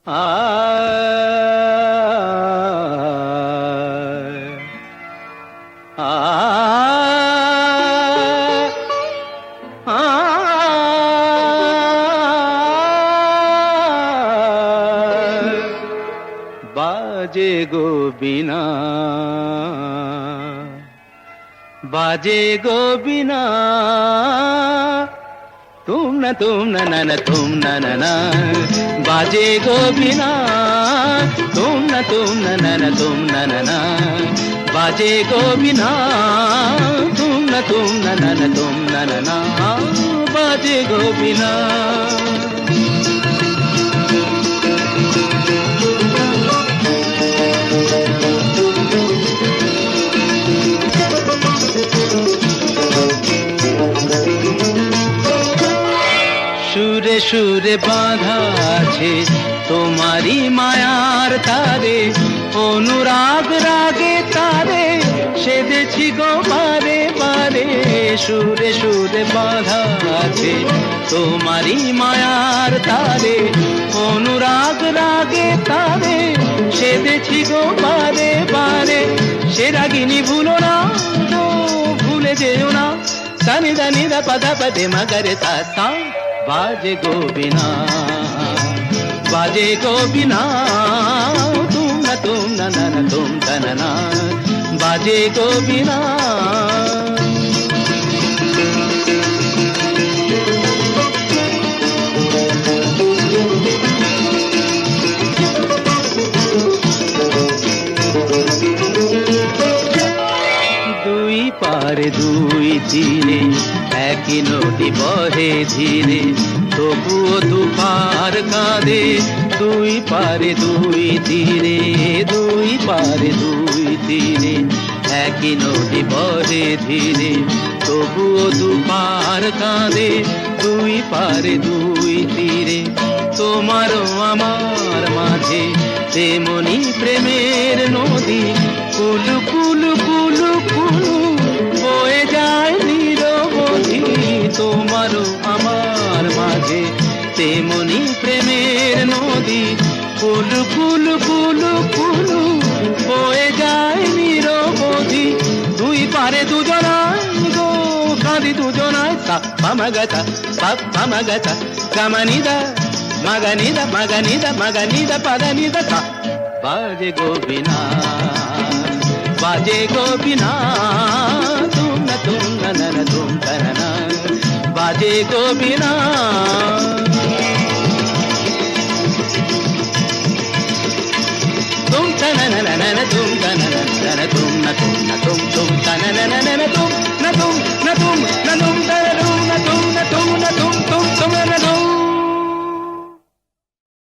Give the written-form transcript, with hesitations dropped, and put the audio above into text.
आ आ बाजे गो बिना, बाजे गो बिना, तुम न तुम न बाजे गो बिना, तुम न तुम न बाजे गो बिना, तुम न बाजे गो बिना। সুরে সুরে বাঁধা আছে তোমারি মায়ার তারে, অনুরাগ রাগে তারে সেধেছি গো বারে বারে। সুরে সুরে বাঁধা আছে তোমারি মায়ার তারে, অনুরাগ রাগে তারে সেধেছি গো বারে বারে। সে রাগিনী ভুলো না তো ভুলে যেও না, সানি দানি দা পদা পদে মগরে তা। बाजे गो बिना, बाजे गो बिना, तुम न तुम न बाजे गो बिना। দুই পারে দুই তীরে একই নদী বহে ধীরে, তবুও দুপার কাঁদে। দুই পারে দুই তীরে, দুই পারে দুই তীরে একই নদী বহে ধীরে, তবুও দুপার কাঁদে। দুই পারে দুই তীরে তোমারও আমার মাঝে তেমনি প্রেমের নদী, কুলু কুলু কুলু কুলু বয়ে যায় নিরবধি। তোমারও আমার মাঝে তেমনি প্রেমের নদী, কুলু কুলু কুলু কুলু বয়ে যায় নিরবধি। দুই পারে দুজনায় গো কাঁদি দুজনায়, সা পামাগাতা পাপ পামাগাতা গামানিদা মাগানিদা মাগানিদা মাগানিদা পাদানিদা সা। बाजे गो बिना, बाजे गो बिना, तुम न तुम बाजे गो बिना। तुम न तुम न तुम